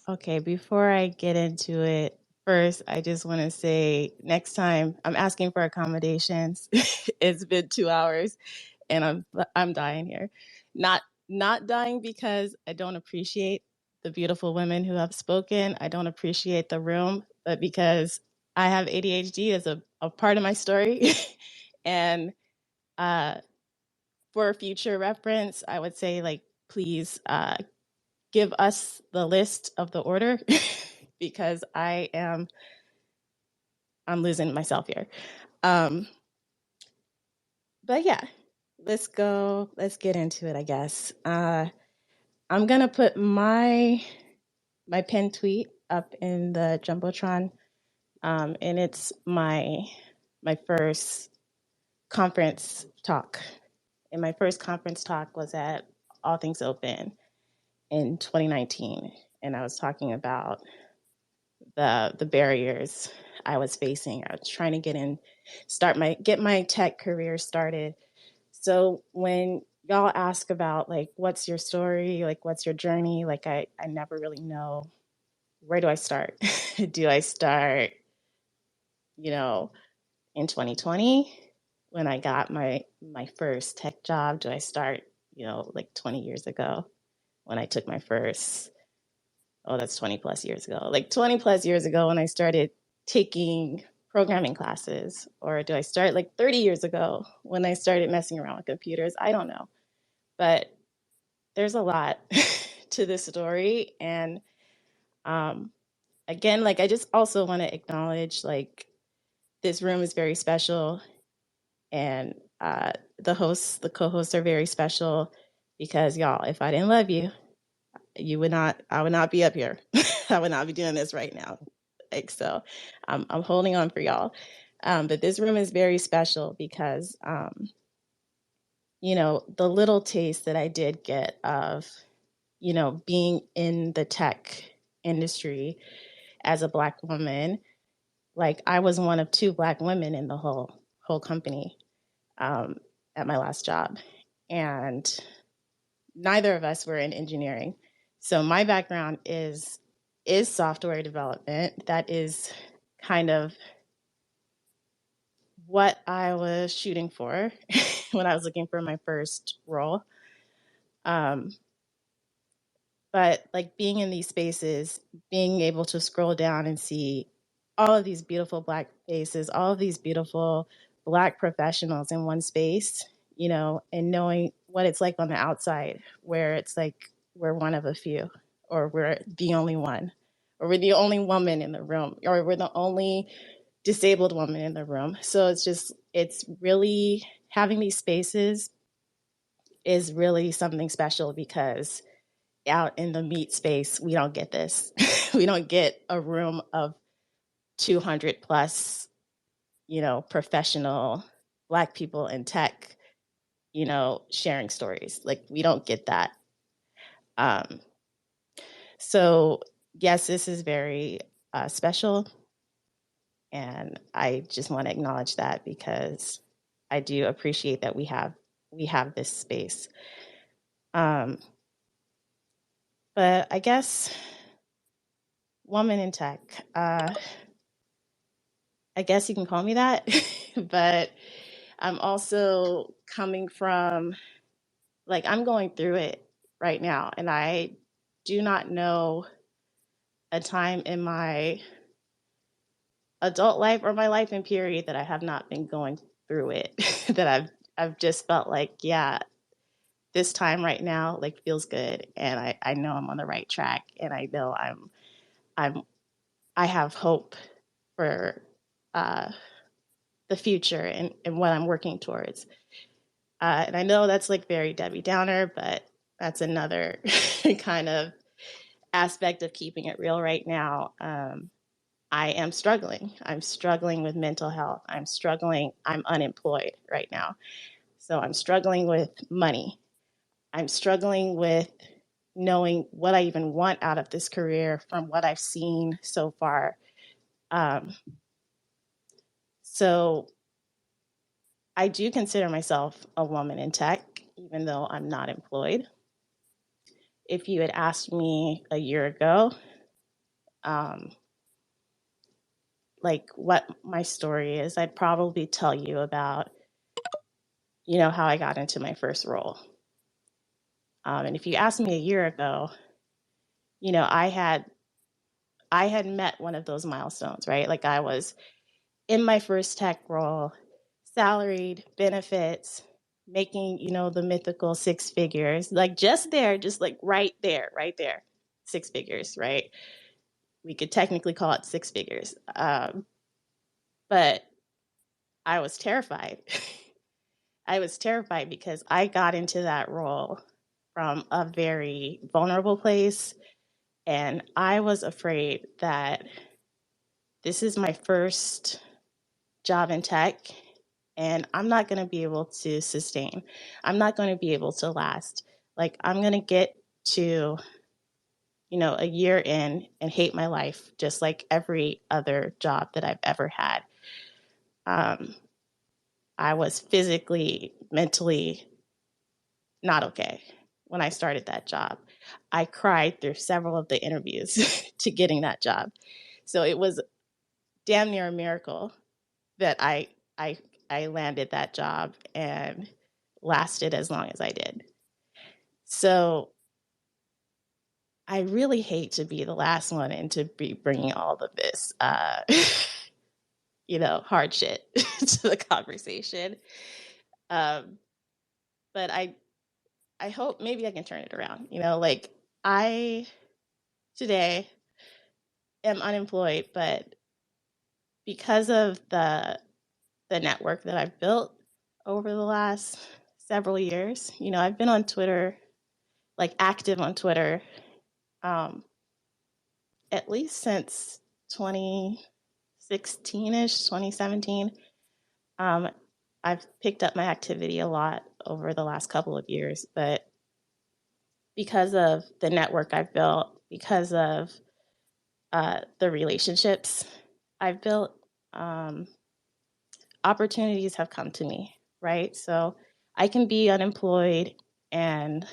Okay, before I get into it, first, I just want to say next time I'm asking for accommodations. It's been 2 hours and I'm dying here. Not not dying because I don't appreciate the beautiful women who have spoken. I don't appreciate the room, but because I have ADHD as a part of my story. And uh, for future reference, I would say like please give us the list of the order because I'm losing myself here. Um, but yeah, let's get into it, I guess. I'm gonna put my pin tweet up in the Jumbotron. And it's my first conference talk. And my first conference talk was at All Things Open in 2019. And I was talking about the barriers I was facing. I was trying to get my tech career started. So when y'all ask about like what's your story, like what's your journey, like I never really know, where do I start? Do I start, you know, in 2020 when I got my first tech job? Do I start, like 20 years ago when I took my first, oh, that's 20 plus years ago, like 20 plus years ago when I started taking programming classes? Or do I start like 30 years ago when I started messing around with computers? I don't know. But there's a lot to this story. And um, again, like I just also want to acknowledge like this room is very special. And the co-hosts are very special because y'all, if I didn't love you, I would not be up here. I would not be doing this right now. Like, so I'm holding on for y'all. But this room is very special because, the little taste that I did get of, being in the tech industry as a Black woman, like I was one of two Black women in the whole company um, at my last job. And neither of us were in engineering. So my background is software development. That is kind of what I was shooting for when I was looking for my first role. Um, but like being in these spaces, being able to scroll down and see all of these beautiful Black faces, all of these beautiful Black professionals in one space, and knowing what it's like on the outside, where it's like we're one of a few, or we're the only one, or we're the only woman in the room, or we're the only disabled woman in the room. So it's really having these spaces is really something special because out in the meat space, we don't get this. We don't get a room of 200 plus, professional Black people in tech, sharing stories. Like we don't get that. Um, so yes, this is very special, and I just want to acknowledge that because I do appreciate that we have this space. Um, but I guess woman in tech. I guess you can call me that, but I'm also coming from, like, I'm going through it right now, and I do not know a time in my adult life or my life in period that I have not been going through it. That I've just felt like, yeah, this time right now like feels good, and I know I'm on the right track, and I know I'm I have hope for uh, the future and what I'm working towards. And I know that's like very Debbie Downer, but that's another kind of aspect of keeping it real right now. I am struggling. I'm struggling with mental health. I'm unemployed right now. So I'm struggling with money. I'm struggling with knowing what I even want out of this career from what I've seen so far. Um, so I do consider myself a woman in tech, even though I'm not employed. If you had asked me a year ago, like what my story is, I'd probably tell you about, how I got into my first role. And if you asked me a year ago, I had met one of those milestones, right? Like I was in my first tech role, salaried, benefits, making, the mythical six figures, like just there, just like right there, six figures, right? We could technically call it six figures. But I was terrified. I was terrified because I got into that role from a very vulnerable place. And I was afraid that this is my first job in tech and I'm not going to be able to sustain. I'm not going to be able to last. Like I'm going to get to, a year in and hate my life just like every other job that I've ever had. I was physically, mentally not okay when I started that job. I cried through several of the interviews to getting that job. So it was damn near a miracle that I landed that job and lasted as long as I did. So I really hate to be the last one and to be bringing all of this, hard shit to the conversation. But I hope maybe I can turn it around. Like I today am unemployed, but because of the network that I've built over the last several years, I've been on Twitter, like active on Twitter, um, at least since 2016-ish, 2017. I've picked up my activity a lot over the last couple of years, but because of the network I've built, because of the relationships I've built, opportunities have come to me, right? So I can be unemployed and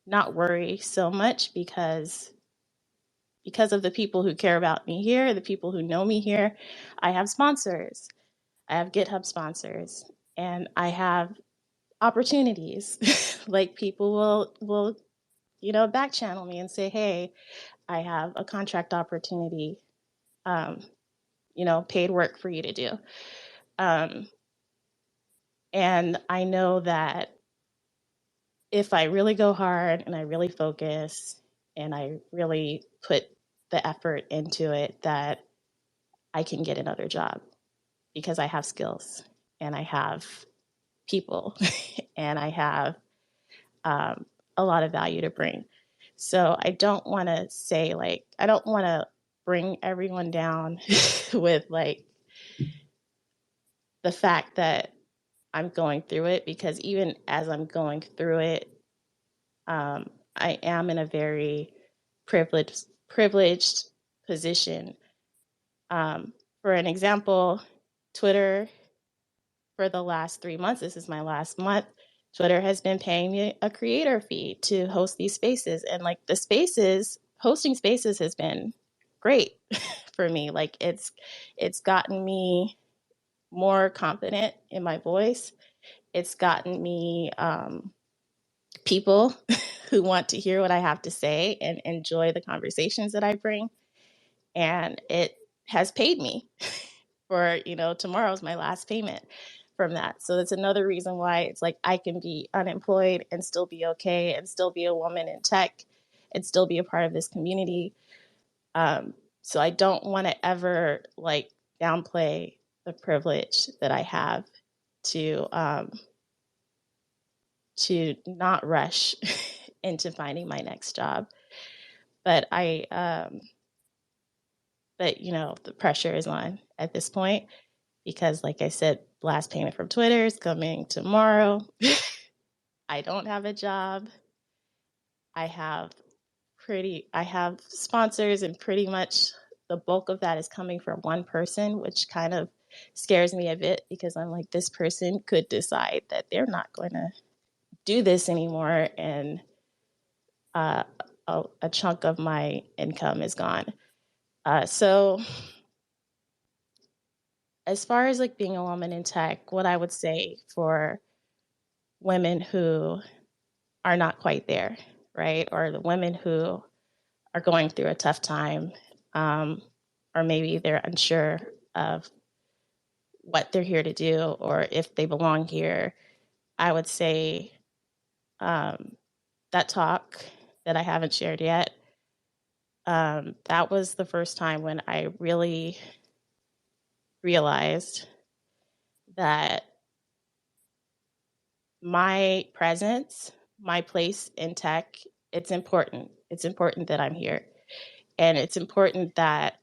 not worry so much because of the people who care about me here, the people who know me here. I have sponsors. I have GitHub sponsors, and I have opportunities. Like people will back channel me and say, "Hey, I have a contract opportunity, paid work for you to do." Um, and I know that if I really go hard and I really focus and I really put the effort into it, that I can get another job because I have skills and I have people and I have a lot of value to bring. So I don't want to say I don't want to bring everyone down with like the fact that I'm going through it, because even as I'm going through it, I am in a very privileged position. For an example, Twitter, for the last 3 months, this is my last month, Twitter has been paying me a creator fee to host these spaces. And like hosting spaces has been great for me. Like it's gotten me more confident in my voice. It's gotten me people who want to hear what I have to say and enjoy the conversations that I bring. And it has paid me for, tomorrow's my last payment from that. So that's another reason why it's like I can be unemployed and still be okay and still be a woman in tech and still be a part of this community. So I don't want to ever like downplay the privilege that I have to not rush into finding my next job. But the pressure is on at this point because, like I said, last payment from Twitter is coming tomorrow. I don't have a job. I have sponsors, and pretty much the bulk of that is coming from one person, which kind of scares me a bit because I'm like, this person could decide that they're not going to do this anymore, and a chunk of my income is gone. So as far as like being a woman in tech, what I would say for women who are not quite there, right? Or the women who are going through a tough time, or maybe they're unsure of what they're here to do or if they belong here, I would say that talk that I haven't shared yet, that was the first time when I really realized that my presence, my place in tech, it's important. It's important that I'm here. And it's important that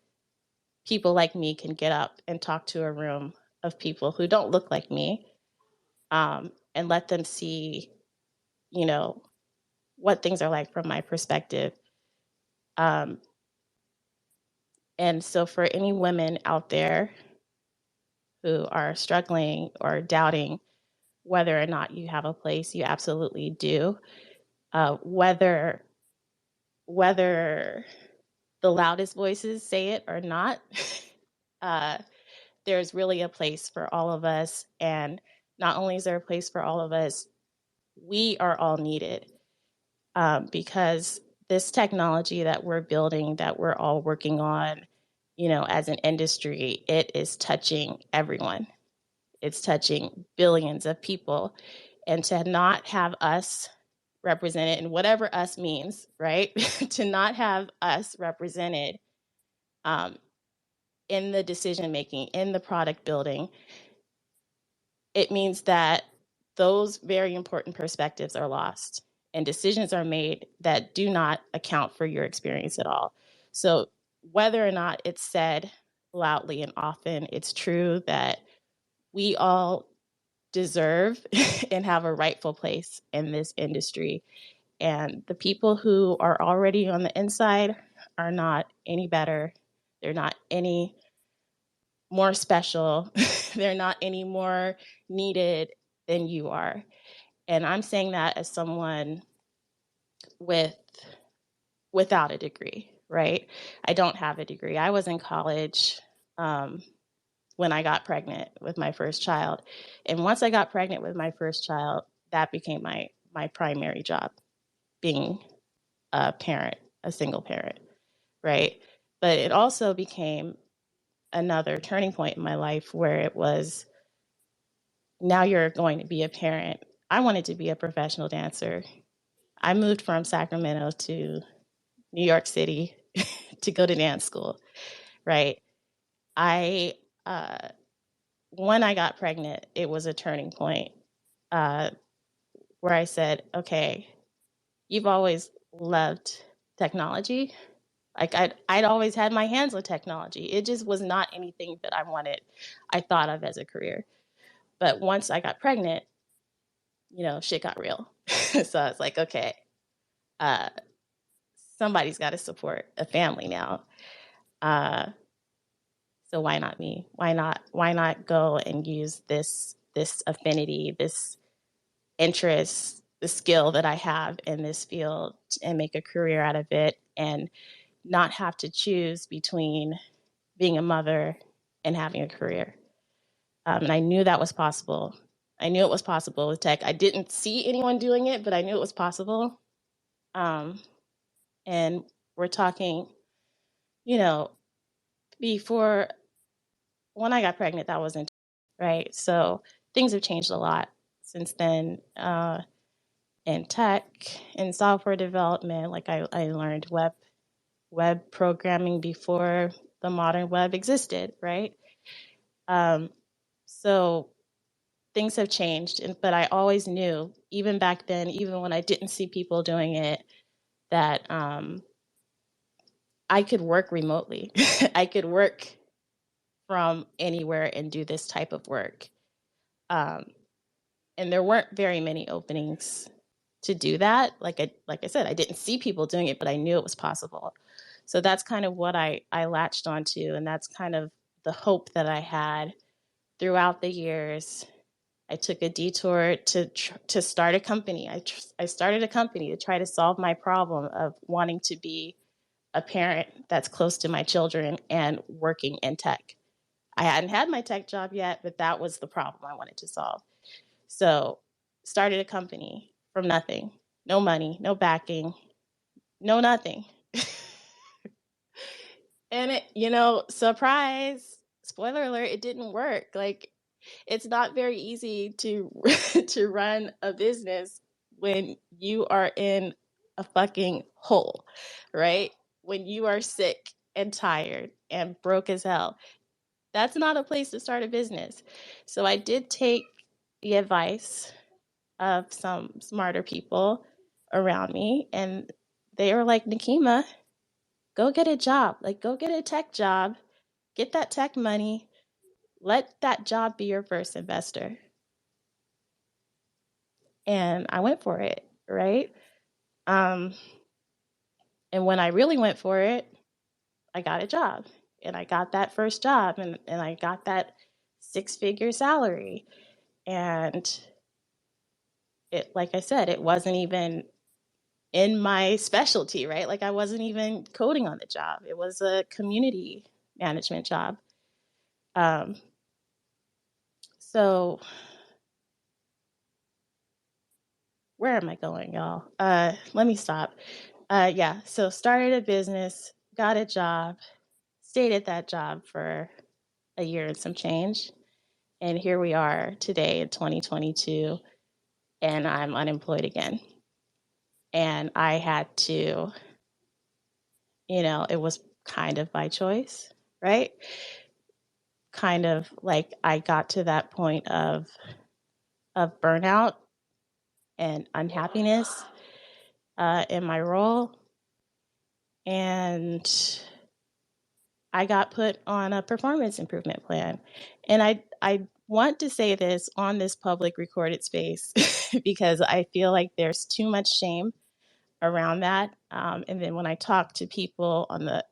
people like me can get up and talk to a room of people who don't look like me, and let them see, you know, what things are like from my perspective. Um, and so for any women out there who are struggling or doubting whether or not you have a place, you absolutely do. Whether the loudest voices say it or not, uh, there's really a place for all of us. And not only is there a place for all of us, we are all needed, because this technology that we're building, that we're all working on, you know, as an industry, it is touching everyone. It's touching billions of people. And to not have us represented, and whatever us means, right? To not have us represented, um, in the decision making, in the product building, it means that those very important perspectives are lost and decisions are made that do not account for your experience at all. So, whether or not it's said loudly and often, it's true that we all deserve and have a rightful place in this industry. And the people who are already on the inside are not any better. They're not any more special. They're not any more needed than you are. And I'm saying that as someone with without a degree, right? I don't have a degree. I was in college, when I got pregnant with my first child. And once I got pregnant with my first child, that became my primary job, being a parent, a single parent, right? But it also became another turning point in my life where it was, now you're going to be a parent. I wanted to be a professional dancer. I moved from Sacramento to New York City to go to dance school, right? I, uh, when I got pregnant, it was a turning point, uh, where I said, okay, you've always loved technology. Like I'd always had my hands on technology. It just was not anything that I thought of as a career. But once I got pregnant, you know, shit got real. So I was like, okay, uh, somebody's got to support a family now. Uh, so why not me? Why not go and use this affinity, this interest, the skill that I have in this field and make a career out of it and not have to choose between being a mother and having a career. And I knew that was possible. I knew it was possible with tech. I didn't see anyone doing it, but I knew it was possible. Um, and we're talking, you know, before, when I got pregnant, that wasn't right. So things have changed a lot since then, in tech, in software development. Like I learned web programming before the modern web existed, right? So things have changed, but I always knew, even back then, even when I didn't see people doing it, that I could work remotely. I could work from anywhere and do this type of work. Um, and there weren't very many openings to do that. Like I said, I didn't see people doing it, but I knew it was possible. So that's kind of what I latched onto, and that's kind of the hope that I had throughout the years. I took a detour to start a company. I started a company to try to solve my problem of wanting to be a parent that's close to my children and working in tech. I hadn't had my tech job yet, but that was the problem I wanted to solve. So started a company from nothing, no money, no backing, no nothing. And it, surprise, spoiler alert, it didn't work. Like, it's not very easy to to run a business when you are in a fucking hole, right? When you are sick and tired and broke as hell. That's not a place to start a business. So I did take the advice of some smarter people around me, and they were like, Nikema, go get a job. Like, go get a tech job, get that tech money, let that job be your first investor. And I went for it, right? Um, and when I really went for it, I got a job, and I got that first job, and I got that 6-figure salary. And it, like I said, it wasn't even in my specialty, right? Like, I wasn't even coding on the job. It was a community management job. Um, so where am I going, y'all? Let me stop. Yeah, so started a business, got a job, stayed at that job for a year and some change. And here we are today in 2022, and I'm unemployed again. And I had to, it was kind of by choice, right? Kind of like I got to that point of burnout and unhappiness in my role. And I got put on a performance improvement plan. And I want to say this on this public recorded space because I feel like there's too much shame around that. And then when I talk to people on the,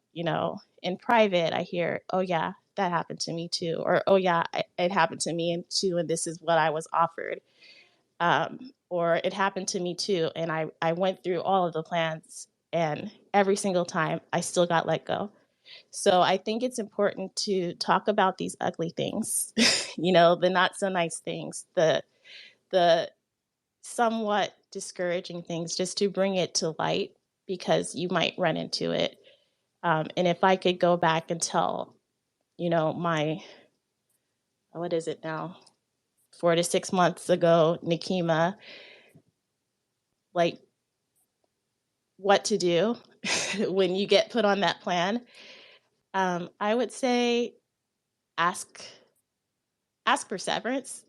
in private, I hear, oh, yeah, that happened to me too. Or, oh, yeah, it happened to me too. And this is what I was offered. Or it happened to me too. And I went through all of the plans, and every single time I still got let go. So I think it's important to talk about these ugly things, the not so nice things, the somewhat discouraging things, just to bring it to light, because you might run into it. And if I could go back and tell, my, what is it now, 4 to 6 months ago, Nikema, like, what to do when you get put on that plan, I would say ask for severance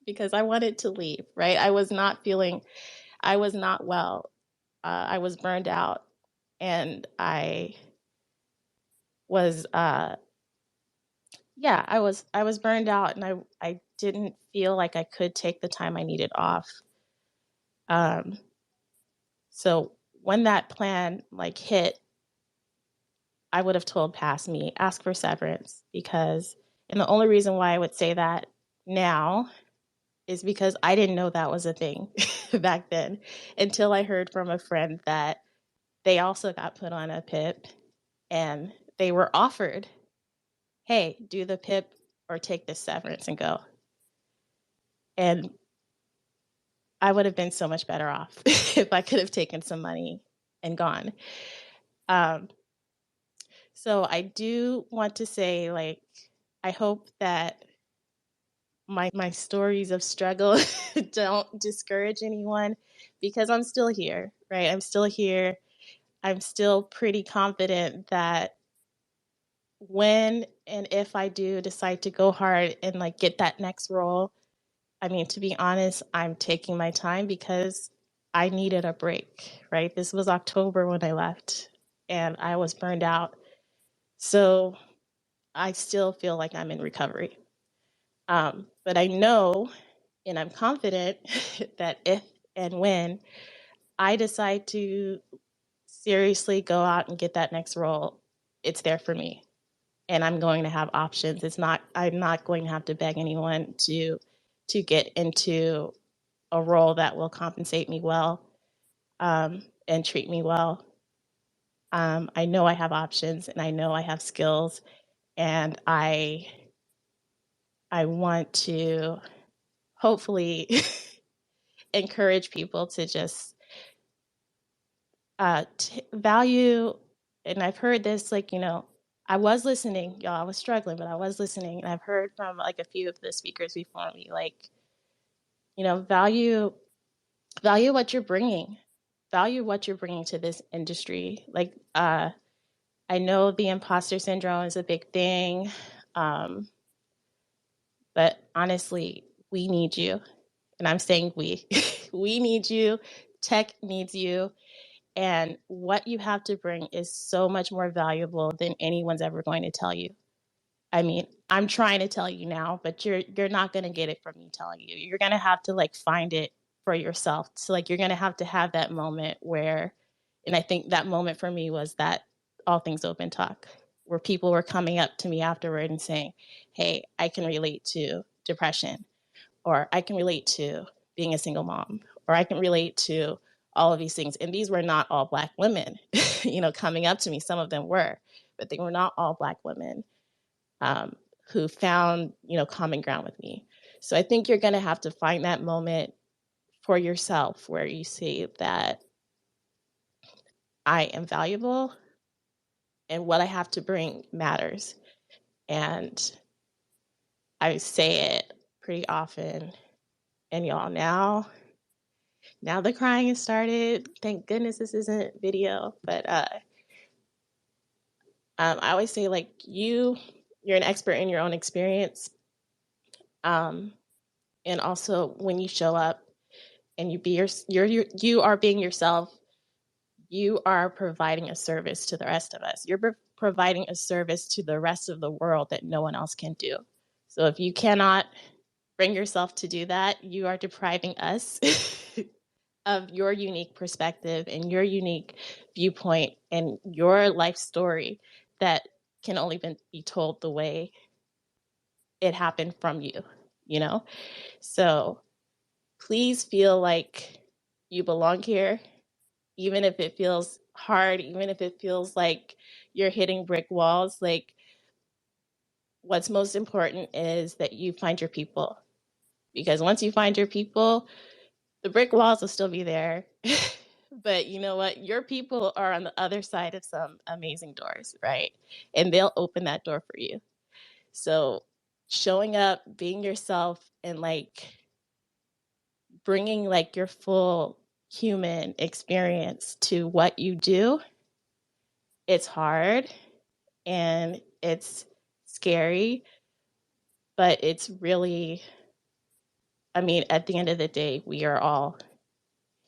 because I wanted to leave, right? I was not well. I was burned out, and I was, I was burned out, and I didn't feel like I could take the time I needed off. So when that plan like hit, I would have told past me, ask for severance, and the only reason why I would say that now is because I didn't know that was a thing back then until I heard from a friend that they also got put on a PIP, and they were offered, hey, do the PIP or take this severance and go. And I would have been so much better off if I could have taken some money and gone. So I do want to say, like, I hope that my stories of struggle don't discourage anyone, because I'm still here, right? I'm still here. I'm still pretty confident that when and if I do decide to go hard and like get that next role, I mean, to be honest, I'm taking my time because I needed a break, right? This was October when I left, and I was burned out. So I still feel like I'm in recovery. But I know, and I'm confident that if and when I decide to seriously go out and get that next role, it's there for me. And I'm going to have options. I'm not going to have to beg anyone to get into a role that will compensate me well, and treat me well. I know I have options and I know I have skills, and I want to hopefully encourage people to just value. And I've heard this, like, I was listening, y'all. I was struggling, but I was listening, and I've heard from like a few of the speakers before me, like, value what you're bringing, value what you're bringing to this industry. Like, I know the imposter syndrome is a big thing, um, but honestly, we need you, and I'm saying we, we need you. Tech needs you. And what you have to bring is so much more valuable than anyone's ever going to tell you. I mean, I'm trying to tell you now, but you're not going to get it from me telling you. You're going to have to like find it for yourself. So like you're going to have that moment where, and I think that moment for me was that All Things Open talk, where people were coming up to me afterward and saying, "Hey, I can relate to depression, or I can relate to being a single mom, or I can relate to all of these things." And these were not all Black women, coming up to me. Some of them were, but they were not all Black women, who found, common ground with me. So I think you're going to have to find that moment for yourself where you see that I am valuable and what I have to bring matters. And I say it pretty often. And y'all, now the crying has started. Thank goodness this isn't video, but I always say, like, you're an expert in your own experience, and also when you show up and you are being yourself, you are providing a service to the rest of us. You're providing a service to the rest of the world that no one else can do. So if you cannot bring yourself to do that, you are depriving us of your unique perspective and your unique viewpoint and your life story that can only be told the way it happened from you, you know? So please feel like you belong here, even if it feels hard, even if it feels like you're hitting brick walls. Like, what's most important is that you find your people, because once you find your people, the brick walls will still be there. But you know what? Your people are on the other side of some amazing doors, right? And they'll open that door for you. So showing up, being yourself, and like bringing like your full human experience to what you do, it's hard and it's scary, but it's really, I mean, at the end of the day, we are all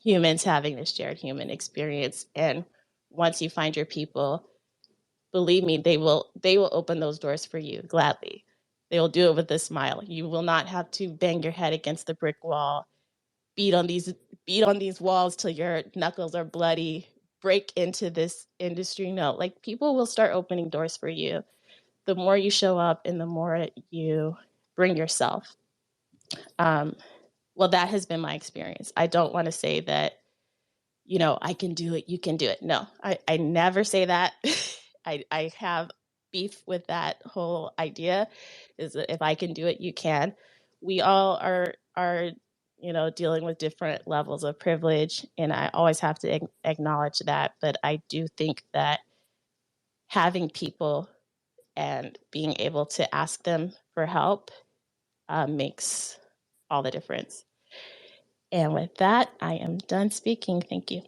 humans having this shared human experience. And once you find your people, believe me, they will open those doors for you gladly. They will do it with a smile. You will not have to bang your head against the brick wall, beat on these walls till your knuckles are bloody, break into this industry. No, like, people will start opening doors for you the more you show up and the more you bring yourself. Well, that has been my experience. I don't want to say that, I can do it, you can do it. No, I never say that. I have beef with that whole idea, is that if I can do it, you can. We all are dealing with different levels of privilege, and I always have to acknowledge that. But I do think that having people and being able to ask them for help makes all the difference. And with that, I am done speaking. Thank you.